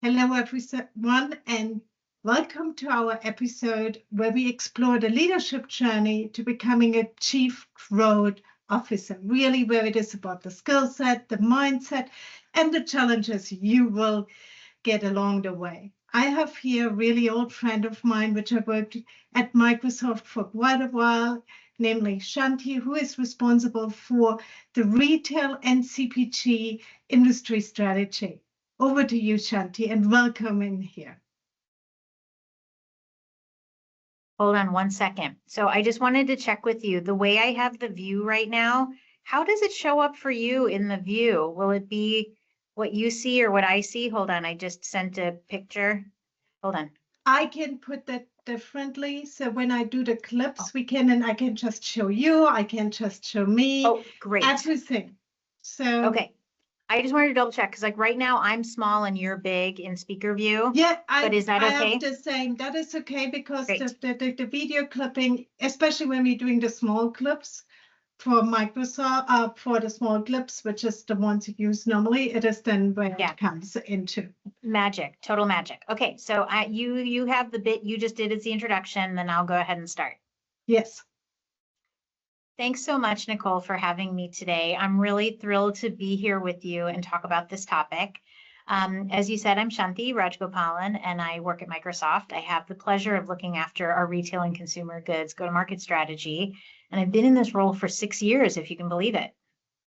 Hello, everyone, and welcome to our episode where we explore the leadership journey to becoming a chief growth officer, really where it is about the skill set, the mindset, and the challenges you will get along the way. I have here a really old friend of mine, which I worked at Microsoft for quite a while, namely Shanthi, who is responsible for the retail and CPG industry strategy. Over to you, Shanthi, and welcome in here. Hold on one second. So I just wanted to check with you. The way I have the view right now, how does it show up for you in the view? Will it be what you see or what I see? Hold on, I just sent a picture. Hold on. I can put that differently. So when I do the clips, I can just show you, I can just show me. Oh, great. Everything. So okay. I just wanted to double check because like right now I'm small and you're big in speaker view. Yeah, but is that okay? I have to say that is okay because the video clipping, especially when we're doing the small clips for Microsoft, for the small clips, which is the ones you use normally, it is then where it comes into. Magic, total magic. Okay, so you have the bit you just did as the introduction, then I'll go ahead and start. Yes. Thanks so much, Nicole, for having me today. I'm really thrilled to be here with you and talk about this topic. As you said, I'm Shanthi Rajagopalan, and I work at Microsoft. I have the pleasure of looking after our retail and consumer goods go-to-market strategy, and I've been in this role for 6 years, if you can believe it.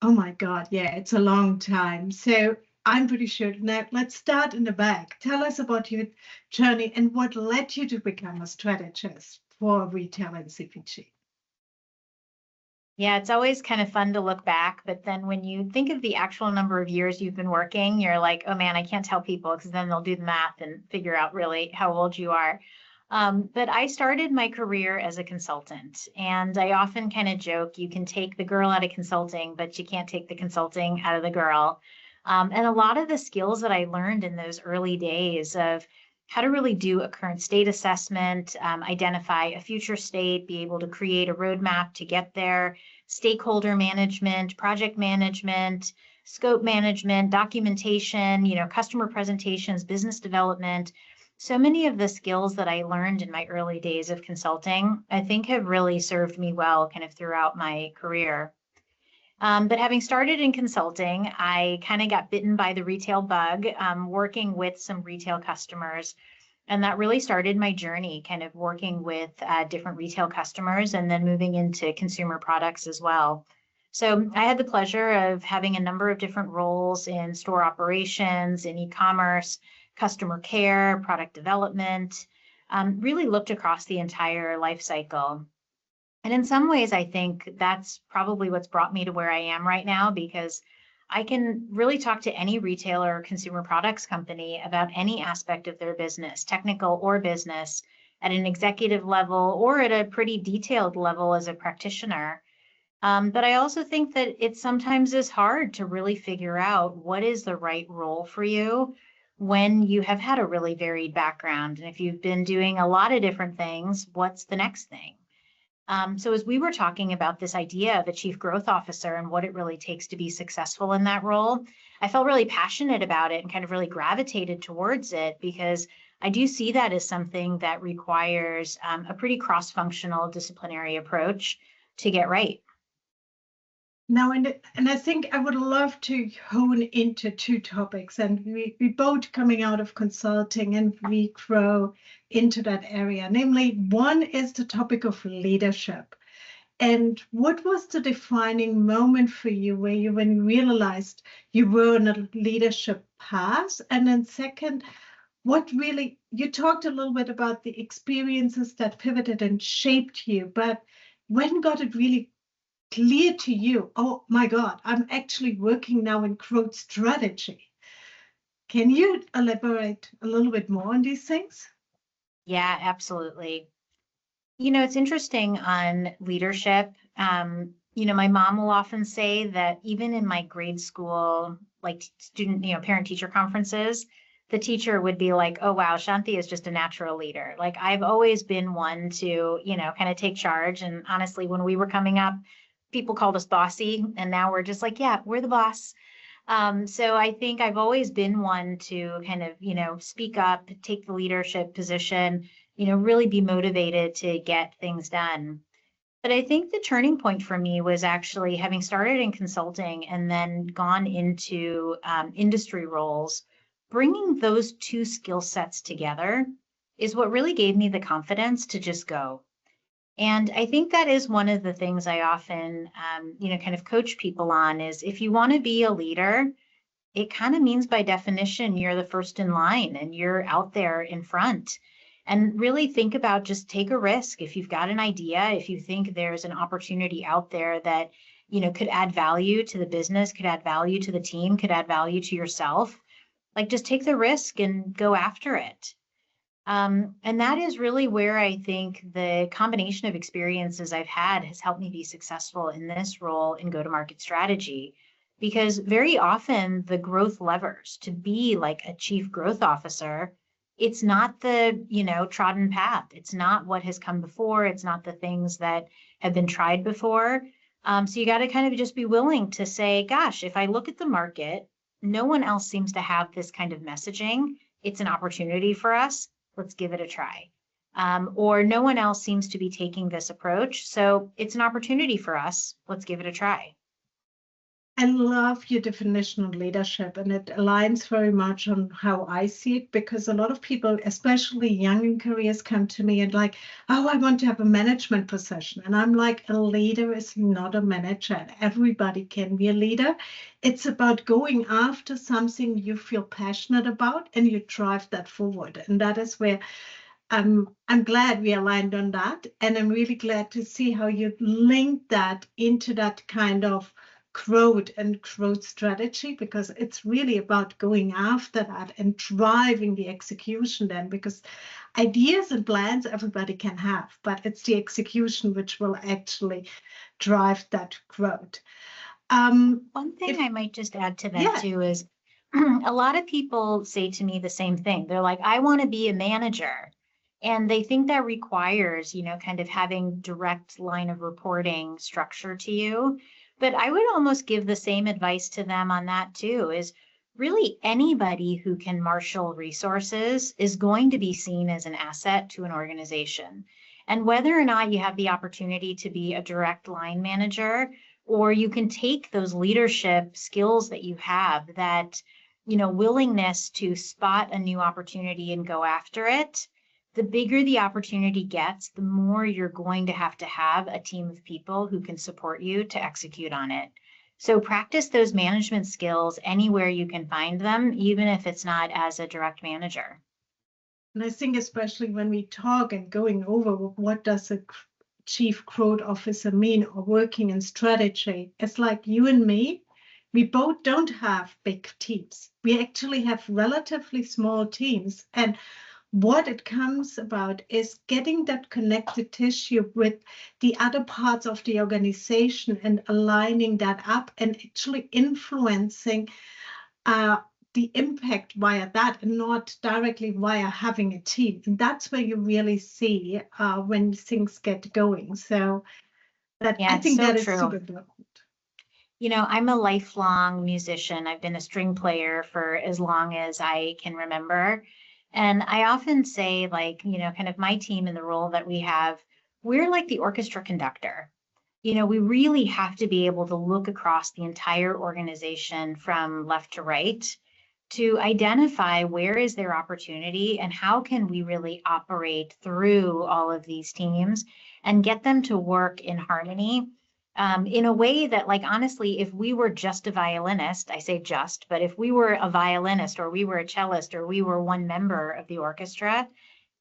Oh my God, yeah, it's a long time. So I'm pretty sure. Now, let's start in the back. Tell us about your journey and what led you to become a strategist for retail and CPG. Yeah, it's always kind of fun to look back, but then when you think of the actual number of years you've been working, you're like, oh man, I can't tell people because then they'll do the math and figure out really how old you are. But I started my career as a consultant, and I often kind of joke, you can take the girl out of consulting, but you can't take the consulting out of the girl. And a lot of the skills that I learned in those early days of how to really do a current state assessment, identify a future state, be able to create a roadmap to get there, stakeholder management, project management, scope management, documentation, customer presentations, business development. So many of the skills that I learned in my early days of consulting, I think have really served me well kind of throughout my career. But having started in consulting, I kind of got bitten by the retail bug, working with some retail customers. And that really started my journey, kind of working with different retail customers and then moving into consumer products as well. So I had the pleasure of having a number of different roles in store operations, in e-commerce, customer care, product development, really looked across the entire life cycle. And in some ways, I think that's probably what's brought me to where I am right now, because I can really talk to any retailer or consumer products company about any aspect of their business, technical or business, at an executive level or at a pretty detailed level as a practitioner. But I also think that it sometimes is hard to really figure out what is the right role for you when you have had a really varied background. And if you've been doing a lot of different things, what's the next thing? So as we were talking about this idea of a chief growth officer and what it really takes to be successful in that role, I felt really passionate about it and kind of really gravitated towards it because I do see that as something that requires a pretty cross-functional disciplinary approach to get right. Now, and I think I would love to hone into two topics, and we both coming out of consulting and we grow into that area. Namely, one is the topic of leadership. And what was the defining moment for you when you realized you were on a leadership path? And then second, you talked a little bit about the experiences that pivoted and shaped you, but when got it really clear to you, oh my God, I'm actually working now in growth strategy? Can you elaborate a little bit more on these things? Yeah, absolutely. It's interesting on leadership. My mom will often say that even in my grade school, like student, parent-teacher conferences, the teacher would be like, oh, wow, Shanthi is just a natural leader. Like I've always been one to, kind of take charge. And honestly, when we were coming up, people called us bossy, and now we're just like, yeah, we're the boss. So I think I've always been one to kind of, speak up, take the leadership position, really be motivated to get things done. But I think the turning point for me was actually having started in consulting and then gone into industry roles. Bringing those two skill sets together is what really gave me the confidence to just go. And I think that is one of the things I often, kind of coach people on is if you want to be a leader, it kind of means by definition, you're the first in line and you're out there in front. And really think about just take a risk. If you've got an idea, if you think there's an opportunity out there that, could add value to the business, could add value to the team, could add value to yourself, like just take the risk and go after it. And that is really where I think the combination of experiences I've had has helped me be successful in this role in go-to-market strategy. Because very often the growth levers to be like a chief growth officer, it's not the, trodden path. It's not what has come before. It's not the things that have been tried before. So you got to kind of just be willing to say, gosh, if I look at the market, no one else seems to have this kind of messaging. It's an opportunity for us. Let's give it a try. Or no one else seems to be taking this approach. So it's an opportunity for us. Let's give it a try. I love your definition of leadership, and it aligns very much on how I see it, because a lot of people, especially young in careers, come to me and like, oh, I want to have a management position. And I'm like, a leader is not a manager. And everybody can be a leader. It's about going after something you feel passionate about and you drive that forward. And that is where I'm glad we aligned on that. And I'm really glad to see how you link that into that kind of growth strategy, because it's really about going after that and driving the execution then, because ideas and plans everybody can have, but it's the execution which will actually drive that growth. One thing I might just add to that too is a lot of people say to me the same thing. They're like, I want to be a manager. And they think that requires, kind of having direct line of reporting structure to you. But I would almost give the same advice to them on that too, is really anybody who can marshal resources is going to be seen as an asset to an organization. And whether or not you have the opportunity to be a direct line manager, or you can take those leadership skills that you have, that, willingness to spot a new opportunity and go after it, the bigger the opportunity gets, the more you're going to have a team of people who can support you to execute on it. So practice those management skills anywhere you can find them, even if it's not as a direct manager. And I think especially when we talk and going over what does a chief growth officer mean, or working in strategy, it's like you and me, we both don't have big teams. We actually have relatively small teams. And what it comes about is getting that connected tissue with the other parts of the organization and aligning that up and actually influencing the impact via that, and not directly via having a team. And that's where you really see when things get going. So that, Yeah, I think so that is true. super important. I'm a lifelong musician. I've been a string player for as long as I can remember. And I often say, like, kind of my team and the role that we have, we're like the orchestra conductor. We really have to be able to look across the entire organization from left to right to identify where is their opportunity and how can we really operate through all of these teams and get them to work in harmony, in a way that, like, honestly, if we were just a violinist, I say just, but if we were a violinist or we were a cellist or we were one member of the orchestra,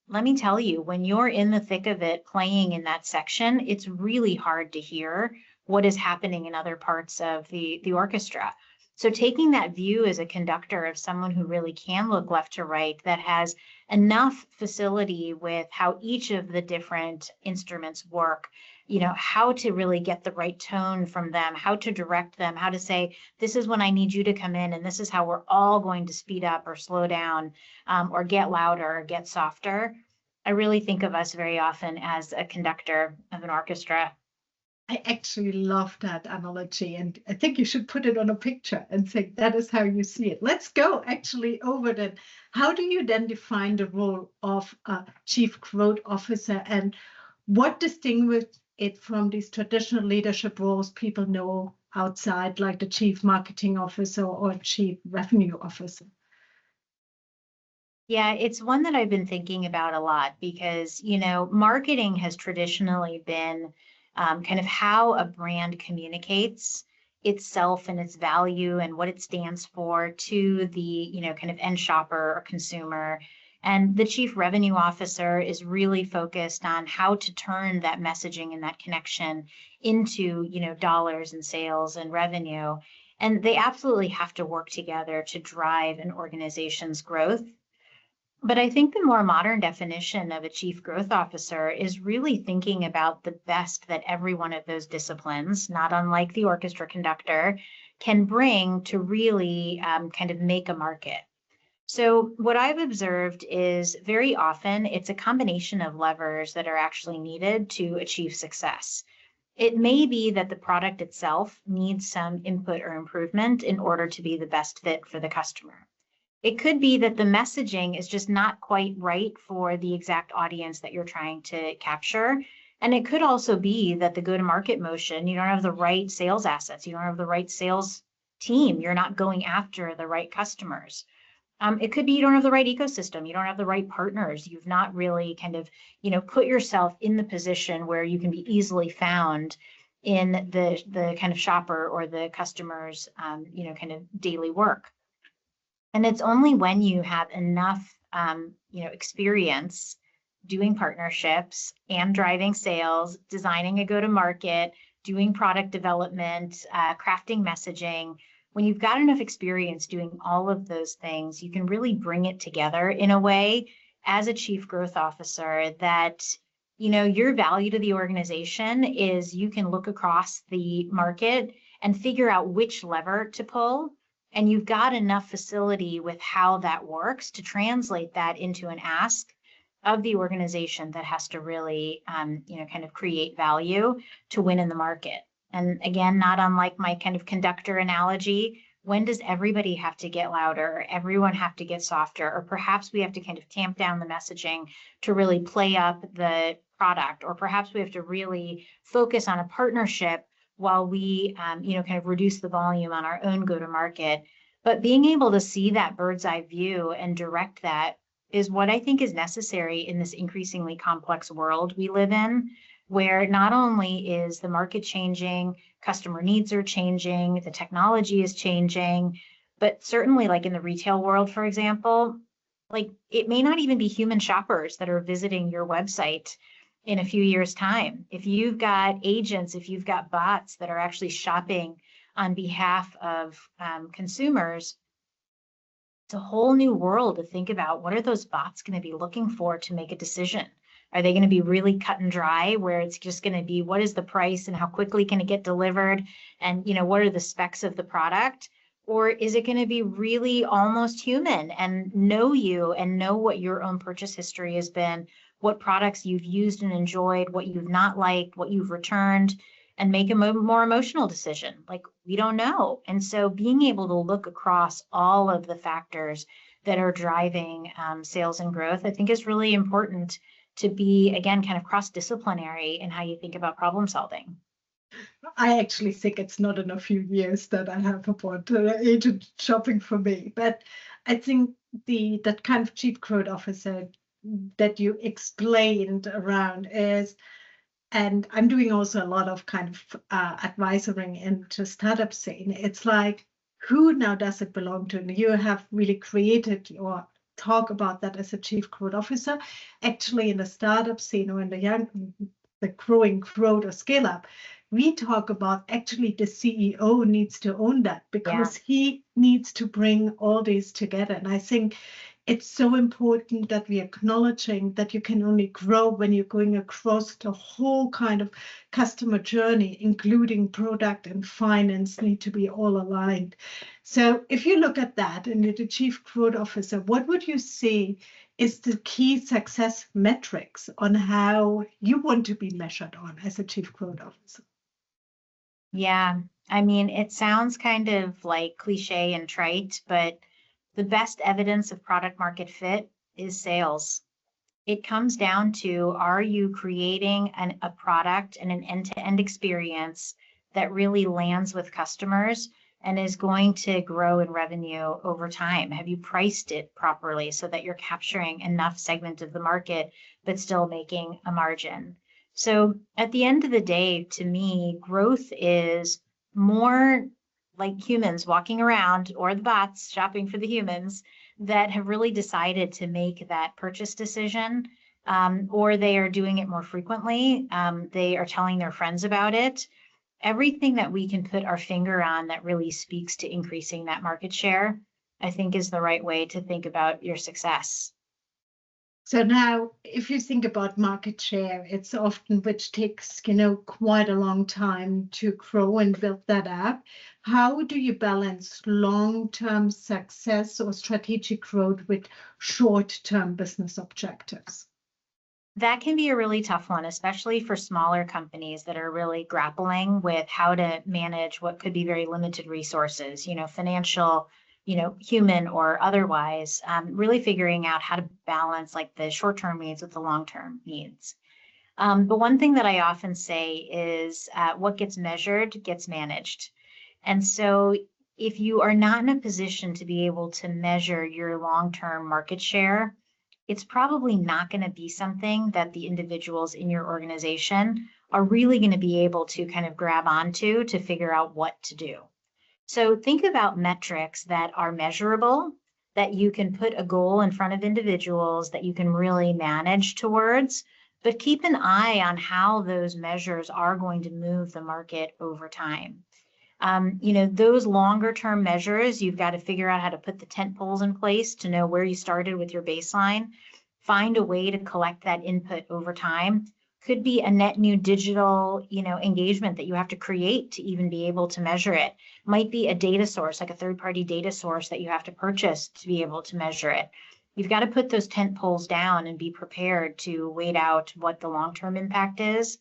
let me tell you, when you're in the thick of it playing in that section, it's really hard to hear what is happening in other parts of the orchestra. So taking that view as a conductor of someone who really can look left to right, that has enough facility with how each of the different instruments work, how to really get the right tone from them, how to direct them, how to say, this is when I need you to come in, and this is how we're all going to speed up or slow down, or get louder or get softer. I really think of us very often as a conductor of an orchestra. I actually love that analogy, and I think you should put it on a picture and say that is how you see it. Let's go actually over that. How do you then define the role of a chief growth officer, and what distinguishes it from these traditional leadership roles people know outside, like the chief marketing officer or chief revenue officer? Yeah, it's one that I've been thinking about a lot because, marketing has traditionally been kind of how a brand communicates itself and its value and what it stands for to the, kind of end shopper or consumer. And the chief revenue officer is really focused on how to turn that messaging and that connection into, dollars and sales and revenue. And they absolutely have to work together to drive an organization's growth. But I think the more modern definition of a chief growth officer is really thinking about the best that every one of those disciplines, not unlike the orchestra conductor, can bring to really kind of make a market. So what I've observed is very often it's a combination of levers that are actually needed to achieve success. It may be that the product itself needs some input or improvement in order to be the best fit for the customer. It could be that the messaging is just not quite right for the exact audience that you're trying to capture. And it could also be that the go-to-market motion, you don't have the right sales assets, you don't have the right sales team, you're not going after the right customers. It could be you don't have the right ecosystem, you don't have the right partners, you've not really kind of, put yourself in the position where you can be easily found in the kind of shopper or the customer's, kind of daily work. And it's only when you have enough, experience doing partnerships and driving sales, designing a go-to-market, doing product development, crafting messaging. When you've got enough experience doing all of those things, you can really bring it together in a way as a chief growth officer that, your value to the organization is you can look across the market and figure out which lever to pull, and you've got enough facility with how that works to translate that into an ask of the organization that has to really, kind of create value to win in the market. And again, not unlike my kind of conductor analogy, when does everybody have to get louder? Everyone have to get softer? Or perhaps we have to kind of tamp down the messaging to really play up the product, or perhaps we have to really focus on a partnership while we, kind of reduce the volume on our own go-to-market. But being able to see that bird's eye view and direct that is what I think is necessary in this increasingly complex world we live in, where not only is the market changing, customer needs are changing, the technology is changing, but certainly like in the retail world, for example, like it may not even be human shoppers that are visiting your website in a few years' time. If you've got agents, if you've got bots that are actually shopping on behalf of consumers, it's a whole new world to think about. What are those bots going to be looking for to make a decision? Are they going to be really cut and dry, where it's just going to be what is the price and how quickly can it get delivered, and what are the specs of the product? Or is it going to be really almost human and know you and know what your own purchase history has been, what products you've used and enjoyed, what you've not liked, what you've returned, and make a more emotional decision? Like, we don't know. And so being able to look across all of the factors that are driving sales and growth, I think is really important to be, again, kind of cross-disciplinary in how you think about problem solving. I actually think it's not in a few years that I have about agent shopping for me, but I think that kind of chief growth officer that you explained around is, and I'm doing also a lot of kind of advisory into startup scene. It's like, who now does it belong to? And you have really created or talk about that as a chief growth officer. Actually, in the startup scene or in the growing growth or scale up, we talk about actually the CEO needs to own that, because he needs to bring all these together. And I think it's so important that we are acknowledging that you can only grow when you're going across the whole kind of customer journey, including product and finance need to be all aligned. So if you look at that and you're the chief growth officer, what would you say is the key success metrics on how you want to be measured on as a chief growth officer? Yeah. I mean, it sounds kind of like cliche and trite, but the best evidence of product market fit is sales. It comes down to, are you creating a product and an end-to-end experience that really lands with customers and is going to grow in revenue over time? Have you priced it properly so that you're capturing enough segment of the market but still making a margin? So at the end of the day, to me, growth is more like humans walking around, or the bots shopping for the humans that have really decided to make that purchase decision, or they are doing it more frequently. They are telling their friends about it. Everything that we can put our finger on that really speaks to increasing that market share, I think, is the right way to think about your success. So now, if you think about market share, it's often which takes, quite a long time to grow and build that up. How do you balance long-term success or strategic growth with short-term business objectives? That can be a really tough one, especially for smaller companies that are really grappling with how to manage what could be very limited resources, financial, human or otherwise, really figuring out how to balance like the short-term needs with the long-term needs. But one thing that I often say is what gets measured gets managed. And so if you are not in a position to be able to measure your long-term market share, it's probably not going to be something that the individuals in your organization are really going to be able to kind of grab onto to figure out what to do. So think about metrics that are measurable, that you can put a goal in front of individuals that you can really manage towards, but keep an eye on how those measures are going to move the market over time. Those longer term measures, you've got to figure out how to put the tent poles in place to know where you started with your baseline. Find a way to collect that input over time. Could be a net new digital, engagement that you have to create to even be able to measure it. Might be a data source, like a third-party data source that you have to purchase to be able to measure it. You've got to put those tent poles down and be prepared to wait out what the long-term impact is.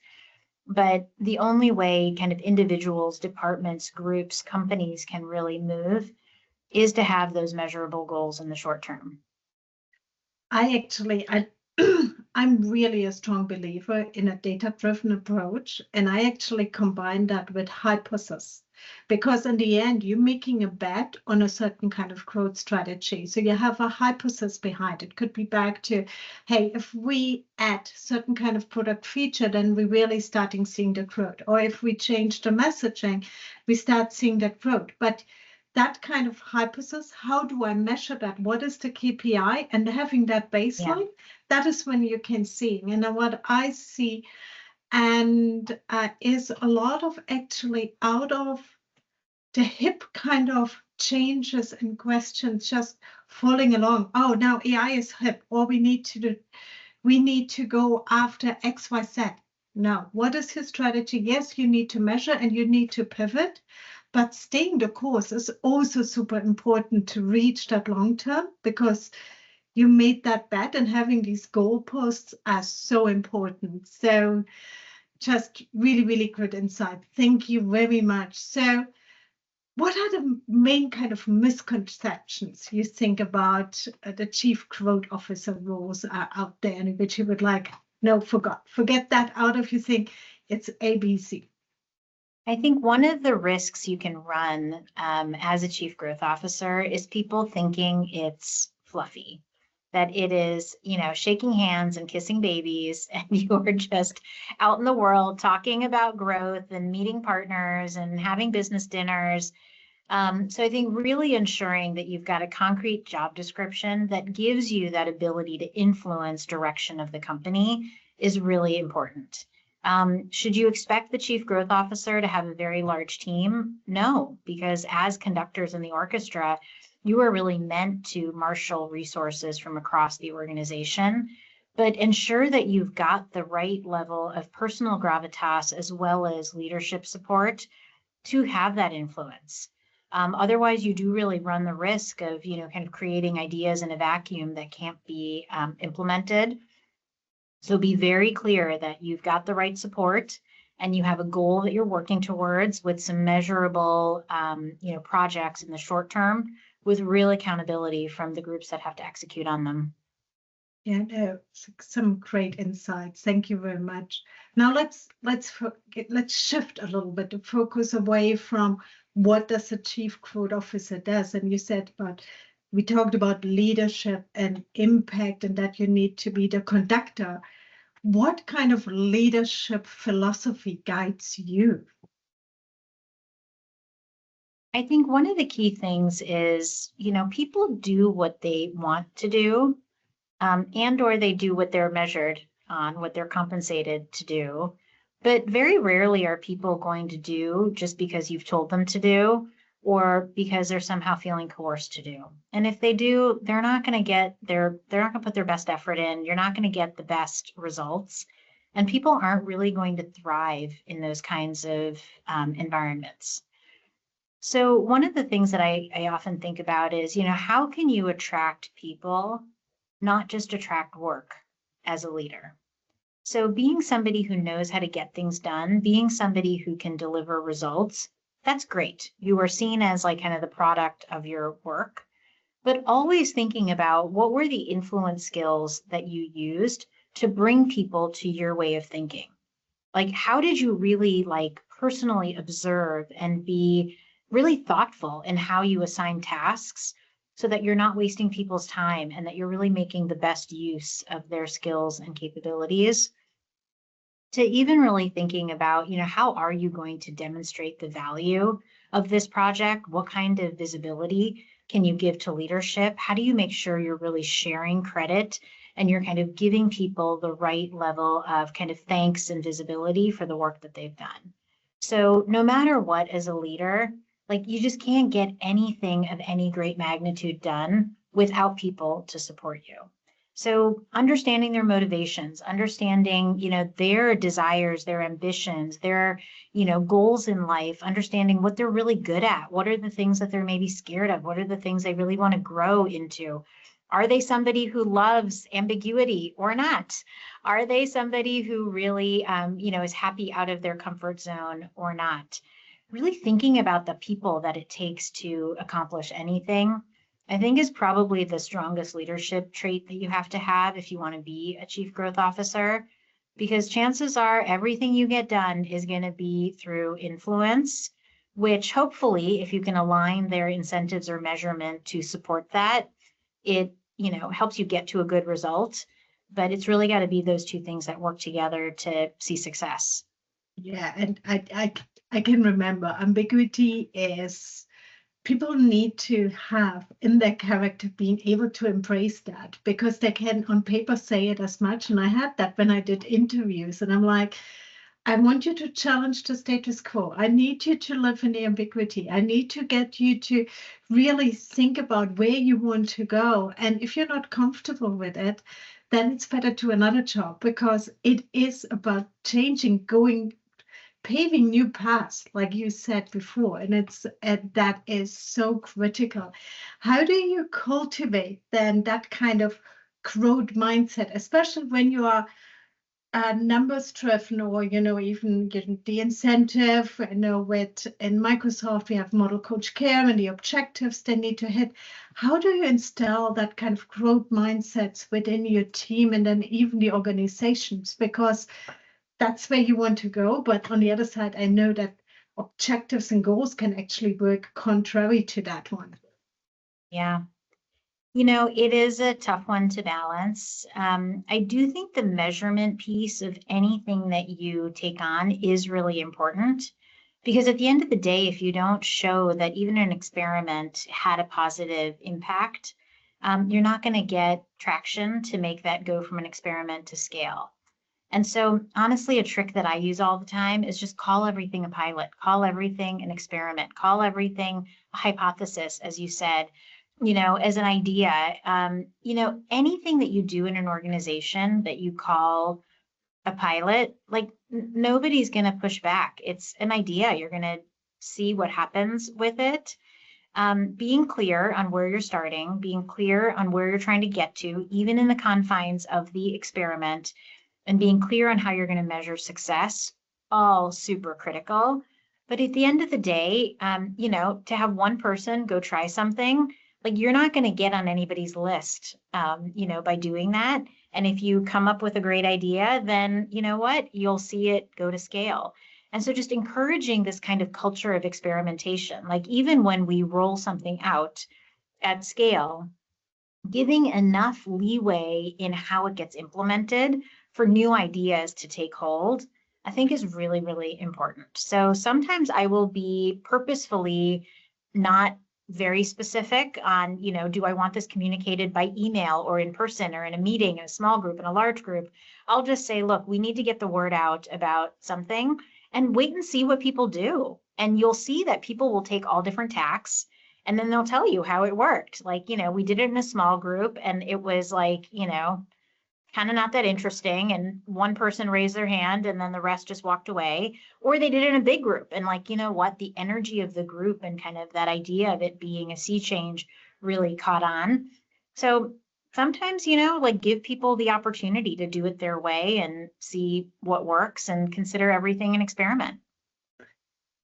But the only way kind of individuals, departments, groups, companies can really move is to have those measurable goals in the short term. I'm really a strong believer in a data-driven approach, and I actually combine that with hypothesis, because in the end, you're making a bet on a certain kind of growth strategy. So you have a hypothesis behind it. Could be back to, hey, if we add certain kind of product feature, then we're really starting seeing the growth. Or if we change the messaging, we start seeing that growth. But that kind of hypothesis, how do I measure that? What is the KPI? And having that baseline, that is when you can see. And what I see and is a lot of actually out of the hip kind of changes and questions just falling along. Oh, now AI is hip, or we need to go after XYZ. Now, what is his strategy? Yes, you need to measure and you need to pivot, but staying the course is also super important to reach that long term, because you made that bet, and having these goalposts are so important. So just really, really good insight. Thank you very much. So what are the main kind of misconceptions you think about the chief growth officer roles are out there, and which you would like, no, forget that out of you think it's ABC? I think one of the risks you can run as a chief growth officer is people thinking it's fluffy, that it is, shaking hands and kissing babies, and you're just out in the world talking about growth and meeting partners and having business dinners. So I think really ensuring that you've got a concrete job description that gives you that ability to influence direction of the company is really important. Should you expect the chief growth officer to have a very large team? No, because as conductors in the orchestra, you are really meant to marshal resources from across the organization, but ensure that you've got the right level of personal gravitas as well as leadership support to have that influence. Otherwise, you do really run the risk of, kind of creating ideas in a vacuum that can't be implemented. So be very clear that you've got the right support and you have a goal that you're working towards with some measurable, projects in the short term with real accountability from the groups that have to execute on them. Yeah, no, some great insights. Thank you very much. Now let's shift a little bit the focus away from what does a chief growth officer does. And you said we talked about leadership and impact, and that you need to be the conductor. What kind of leadership philosophy guides you? I think one of the key things is, people do what they want to do, and or they do what they're measured on, what they're compensated to do. But very rarely are people going to do just because you've told them to do, or because they're somehow feeling coerced to do. And if they do, they're not going to put their best effort in. You're not going to get the best results. And people aren't really going to thrive in those kinds of environments. So one of the things that I often think about is, how can you attract people, not just attract work as a leader? So being somebody who knows how to get things done, being somebody who can deliver results, that's great. You are seen as like kind of the product of your work, but always thinking about what were the influence skills that you used to bring people to your way of thinking. Like, how did you really personally observe and be really thoughtful in how you assign tasks so that you're not wasting people's time and that you're really making the best use of their skills and capabilities? To even really thinking about, how are you going to demonstrate the value of this project? What kind of visibility can you give to leadership? How do you make sure you're really sharing credit and you're kind of giving people the right level of kind of thanks and visibility for the work that they've done? So no matter what, as a leader, you just can't get anything of any great magnitude done without people to support you. So understanding their motivations, understanding, their desires, their ambitions, their, goals in life, understanding what they're really good at. What are the things that they're maybe scared of? What are the things they really want to grow into? Are they somebody who loves ambiguity or not? Are they somebody who really, is happy out of their comfort zone or not? Really thinking about the people that it takes to accomplish anything, I think, is probably the strongest leadership trait that you have to have if you want to be a chief growth officer, because chances are everything you get done is going to be through influence, which hopefully, if you can align their incentives or measurement to support that, it, helps you get to a good result. But it's really got to be those two things that work together to see success. Yeah, and I can remember ambiguity is people need to have in their character being able to embrace that, because they can on paper say it as much. And I had that when I did interviews, and I'm like, I want you to challenge the status quo. I need you to live in the ambiguity. I need to get you to really think about where you want to go. And if you're not comfortable with it, then it's better to another job, because it is about changing, paving new paths, like you said before, and that is so critical. How do you cultivate then that kind of growth mindset, especially when you are numbers driven, or even the incentive? In Microsoft we have model coach care and the objectives they need to hit. How do you instill that kind of growth mindsets within your team and then even the organizations? Because that's where you want to go. But on the other side, I know that objectives and goals can actually work contrary to that one. Yeah. It is a tough one to balance. I do think the measurement piece of anything that you take on is really important, because at the end of the day, if you don't show that even an experiment had a positive impact, you're not going to get traction to make that go from an experiment to scale. And so honestly, a trick that I use all the time is just call everything a pilot, call everything an experiment, call everything a hypothesis, as you said, as an idea. Anything that you do in an organization that you call a pilot, nobody's going to push back. It's an idea. You're going to see what happens with it. Being clear on where you're starting, being clear on where you're trying to get to, even in the confines of the experiment, and being clear on how you're going to measure success all super critical. But at the end of the day, to have one person go try something, like you're not going to get on anybody's list, by doing that. And if you come up with a great idea, then you know what? You'll see it go to scale. And so just encouraging this kind of culture of experimentation, like even when we roll something out at scale, giving enough leeway in how it gets implemented for new ideas to take hold, I think is really, really important. So sometimes I will be purposefully not very specific on, do I want this communicated by email or in person or in a meeting, in a small group, in a large group? I'll just say, look, we need to get the word out about something and wait and see what people do. And you'll see that people will take all different tacks and then they'll tell you how it worked. Like, we did it in a small group and it was like, kind of not that interesting. And one person raised their hand and then the rest just walked away. Or they did it in a big group. And like, you know what? The energy of the group and kind of that idea of it being a sea change really caught on. So sometimes, like give people the opportunity to do it their way and see what works and consider everything an experiment.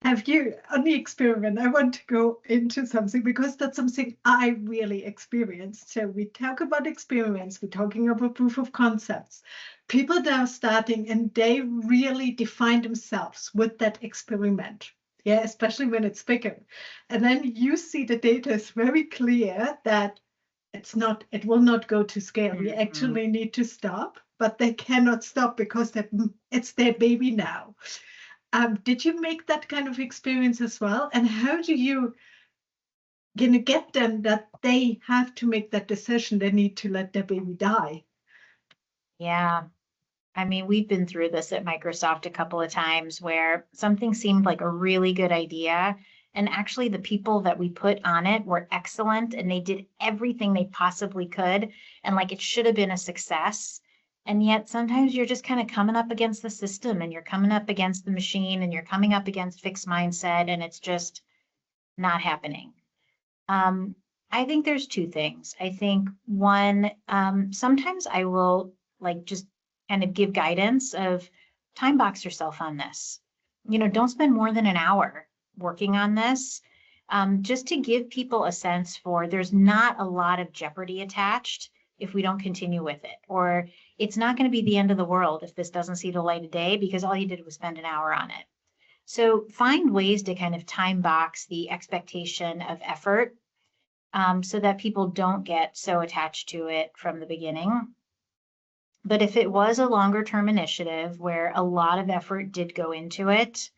Have you, on the experiment, I want to go into something because that's something I really experienced. So we talk about experiments, we're talking about proof of concepts. People that are starting and they really define themselves with that experiment. Yeah, especially when it's bigger. And then you see the data is very clear that it will not go to scale. We actually need to stop, but they cannot stop because it's their baby now. Did you make that kind of experience as well? And how do you gonna get them that they have to make that decision? They need to let their baby die. Yeah. I mean, we've been through this at Microsoft a couple of times where something seemed like a really good idea. And actually, the people that we put on it were excellent and they did everything they possibly could. And like it should have been a success. And yet sometimes you're just kind of coming up against the system and you're coming up against the machine and you're coming up against fixed mindset and it's just not happening. I think there's two things. I think one, sometimes I will like just kind of give guidance of time box yourself on this. Don't spend more than an hour working on this, just to give people a sense for there's not a lot of jeopardy attached if we don't continue with it, or it's not going to be the end of the world if this doesn't see the light of day because all you did was spend an hour on it. So find ways to kind of time box the expectation of effort, so that people don't get so attached to it from the beginning. But if it was a longer term initiative where a lot of effort did go into it,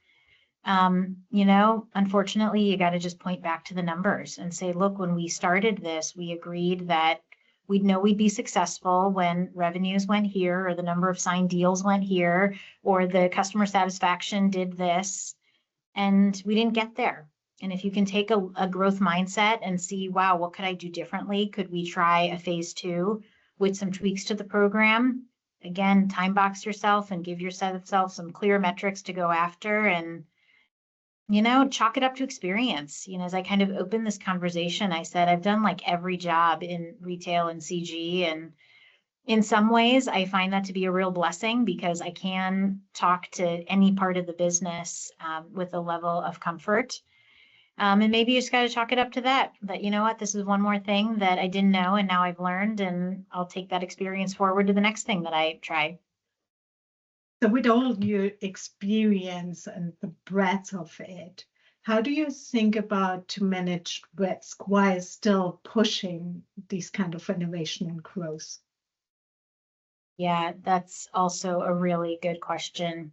unfortunately, you got to just point back to the numbers and say, look, when we started this, we agreed that we'd know we'd be successful when revenues went here, or the number of signed deals went here, or the customer satisfaction did this, and we didn't get there. And if you can take a growth mindset and see, wow, what could I do differently? Could we try a phase 2 with some tweaks to the program? Again, time box yourself and give yourself some clear metrics to go after and, chalk it up to experience. As I kind of opened this conversation, I said, I've done like every job in retail and CG. And in some ways, I find that to be a real blessing because I can talk to any part of the business with a level of comfort. And maybe you just got to chalk it up to that, you know what, this is one more thing that I didn't know and now I've learned, and I'll take that experience forward to the next thing that I try. So with all your experience and the breadth of it, how do you think about to manage risk while still pushing these kind of innovation and growth? Yeah, that's also a really good question.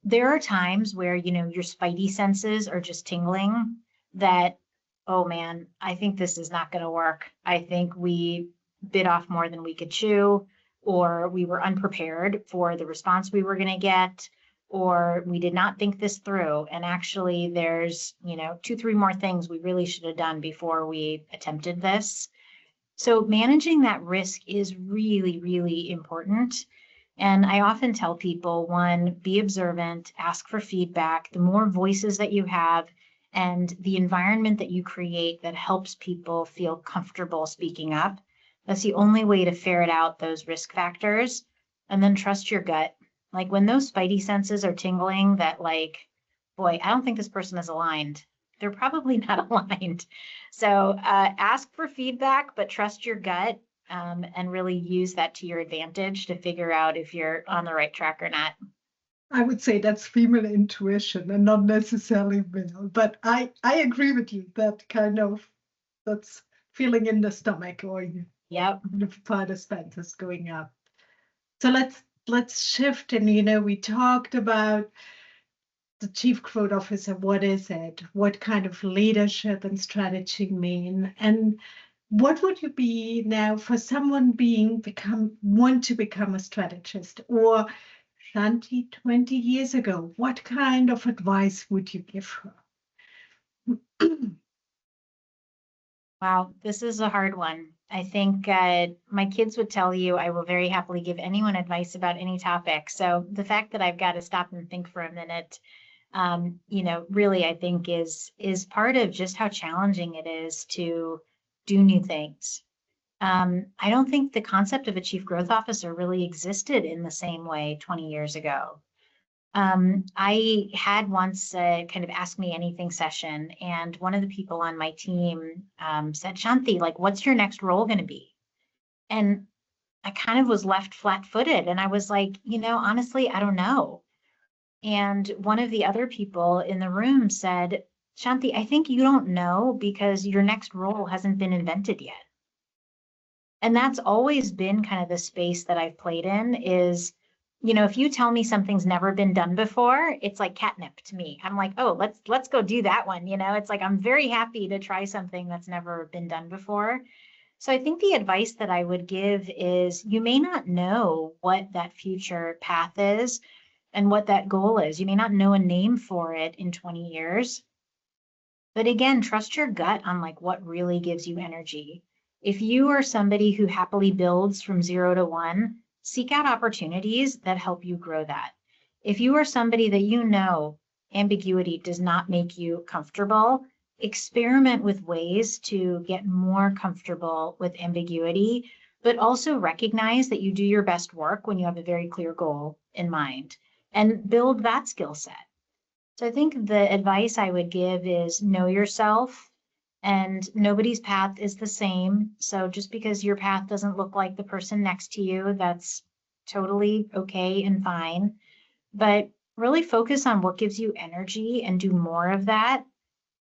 There are times where, your spidey senses are just tingling that, oh man, I think this is not going to work. I think we bit off more than we could chew, or we were unprepared for the response we were going to get, or we did not think this through. And actually there's, 2-3 more things we really should have done before we attempted this. So managing that risk is really, really important. And I often tell people, one, be observant, ask for feedback. The more voices that you have and the environment that you create that helps people feel comfortable speaking up, that's the only way to ferret out those risk factors. And then trust your gut. Like when those spidey senses are tingling that like, boy, I don't think this person is aligned. They're probably not aligned. So ask for feedback, but trust your gut and really use that to your advantage to figure out if you're on the right track or not. I would say that's female intuition and not necessarily male. But I agree with you, that kind of, that's feeling in the stomach, or Yep. the sinus is going up. So let's shift, and we talked about the chief growth officer. What is it? What kind of leadership and strategy mean? And what would you be now for someone want to become a strategist, or Shanthi 20 years ago? What kind of advice would you give her? Wow, this is a hard one. I think my kids would tell you I will very happily give anyone advice about any topic. So the fact that I've got to stop and think for a minute, really I think is part of just how challenging it is to do new things. I don't think the concept of a chief growth officer really existed in the same way 20 years ago. I had once a kind of ask me anything session, and one of the people on my team said, Shanthi, like, what's your next role going to be? And I kind of was left flat-footed, and I was like, honestly, I don't know. And one of the other people in the room said, Shanthi, I think you don't know because your next role hasn't been invented yet. And that's always been kind of the space that I've played in is, if you tell me something's never been done before, it's like catnip to me. I'm like, oh, let's go do that one. It's like, I'm very happy to try something that's never been done before. So I think the advice that I would give is you may not know what that future path is and what that goal is. You may not know a name for it in 20 years. But again, trust your gut on like what really gives you energy. If you are somebody who happily builds from 0 to 1, seek out opportunities that help you grow that. If you are somebody that ambiguity does not make you comfortable, experiment with ways to get more comfortable with ambiguity, but also recognize that you do your best work when you have a very clear goal in mind and build that skill set. So I think the advice I would give is know yourself, and nobody's path is the same. So just because your path doesn't look like the person next to you, that's totally okay and fine. But really focus on what gives you energy and do more of that,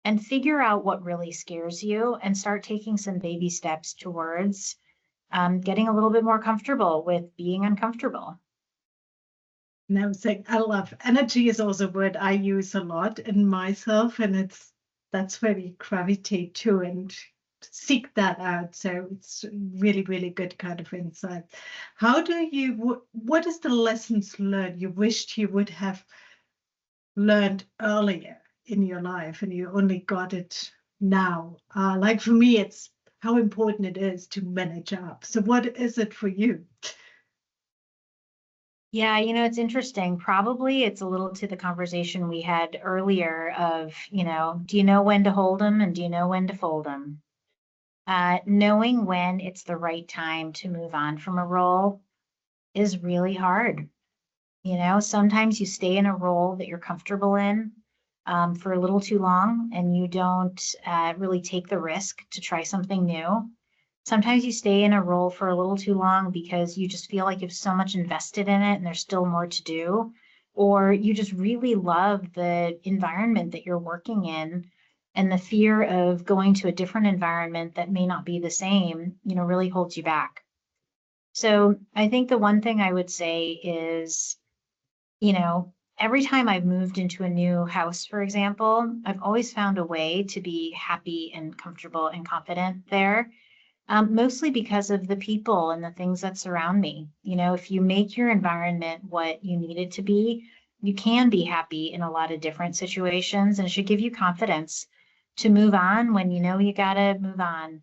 and figure out what really scares you and start taking some baby steps towards getting a little bit more comfortable with being uncomfortable. Now, saying I love energy is also a word I use a lot in myself, and that's where we gravitate to and seek that out. So it's really, really good kind of insight. What is the lessons learned you wished you would have learned earlier in your life and you only got it now? Like for me, it's how important it is to manage up. So what is it for you? Yeah, it's interesting. Probably it's a little to the conversation we had earlier of, do you know when to hold them and do you know when to fold them? Knowing when it's the right time to move on from a role is really hard. Sometimes you stay in a role that you're comfortable in for a little too long and you don't really take the risk to try something new. Sometimes you stay in a role for a little too long because you just feel like you have so much invested in it and there's still more to do, or you just really love the environment that you're working in, and the fear of going to a different environment that may not be the same, really holds you back. So I think the one thing I would say is, every time I've moved into a new house, for example, I've always found a way to be happy and comfortable and confident there. Mostly because of the people and the things that surround me. If you make your environment what you need it to be, you can be happy in a lot of different situations, and it should give you confidence to move on when you gotta move on.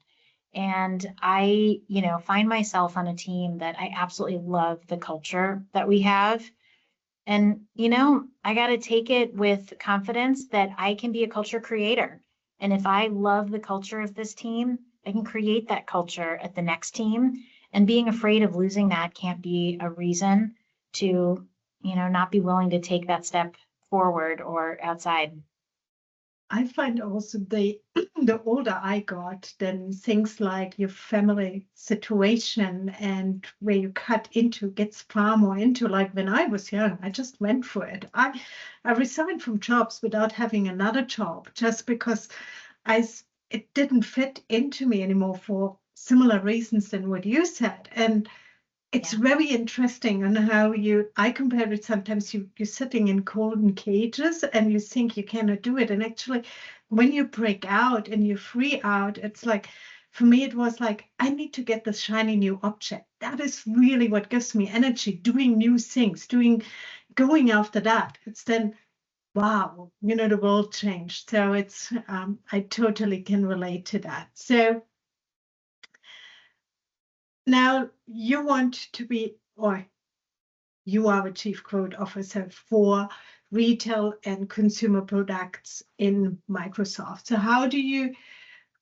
And I, find myself on a team that I absolutely love the culture that we have. And, I gotta take it with confidence that I can be a culture creator. And if I love the culture of this team, I can create that culture at the next team, and being afraid of losing that can't be a reason to not be willing to take that step forward or outside. I find also the older I got, then things like your family situation and where you cut into gets far more into. Like when I was young, I just went for it. I resigned from jobs without having another job just because it didn't fit into me anymore for similar reasons than what you said. And it's very interesting on how I compare it. Sometimes you're sitting in golden cages and you think you cannot do it. And actually, when you break out and you free out, it's like, for me, it was like, I need to get this shiny new object. That is really what gives me energy, doing new things, going after that. It's then, wow, the world changed. So I totally can relate to that. So now you want to be, or you are a chief growth officer for retail and consumer products in Microsoft. So how do you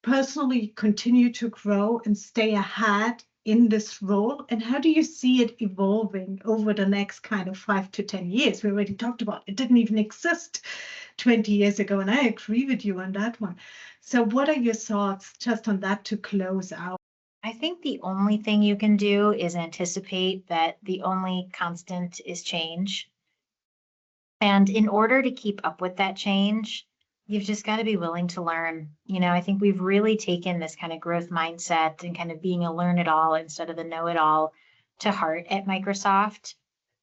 personally continue to grow and stay ahead in this role? And how do you see it evolving over the next kind of 5 to 10 years? We already talked about it didn't even exist 20 years ago, and I agree with you on that one. So what are your thoughts just on that to close out? I think the only thing you can do is anticipate that the only constant is change. And in order to keep up with that change, you've just got to be willing to learn. I think we've really taken this kind of growth mindset and kind of being a learn it all instead of a know it all to heart at Microsoft.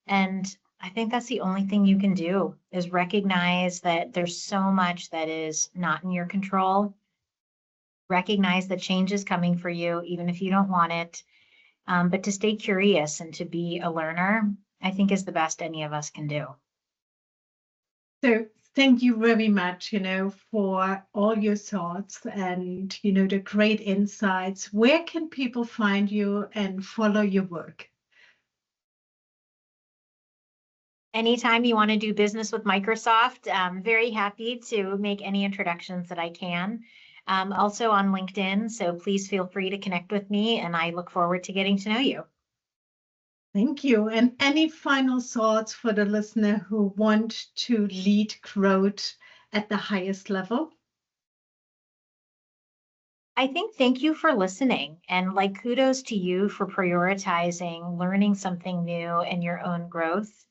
And I think that's the only thing you can do is recognize that there's so much that is not in your control. Recognize that change is coming for you, even if you don't want it. But to stay curious and to be a learner, I think is the best any of us can do. So thank you very much, for all your thoughts and, the great insights. Where can people find you and follow your work? Anytime you want to do business with Microsoft, I'm very happy to make any introductions that I can. Also on LinkedIn, so please feel free to connect with me, and I look forward to getting to know you. Thank you. And any final thoughts for the listener who want to lead growth at the highest level? I think thank you for listening, and kudos to you for prioritizing learning something new and your own growth.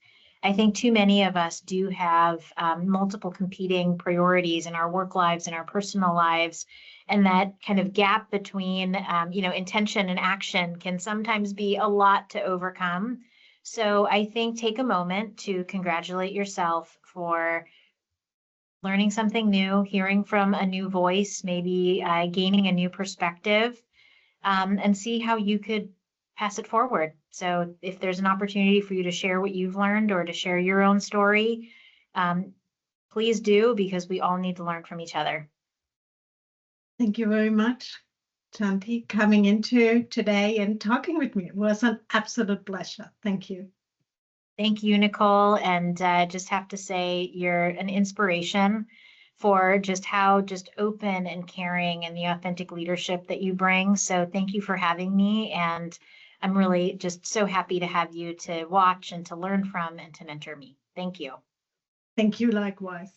I think too many of us do have multiple competing priorities in our work lives and our personal lives. And that kind of gap between, intention and action can sometimes be a lot to overcome. So I think take a moment to congratulate yourself for learning something new, hearing from a new voice, maybe gaining a new perspective, and see how you could pass it forward. So if there's an opportunity for you to share what you've learned or to share your own story, please do, because we all need to learn from each other. Thank you very much, Shanthi, coming into today and talking with me. It was an absolute pleasure. Thank you. Thank you, Nicole. And just have to say, you're an inspiration for just how open and caring and the authentic leadership that you bring. So thank you for having me. And I'm really just so happy to have you to watch and to learn from and to mentor me. Thank you. Thank you likewise.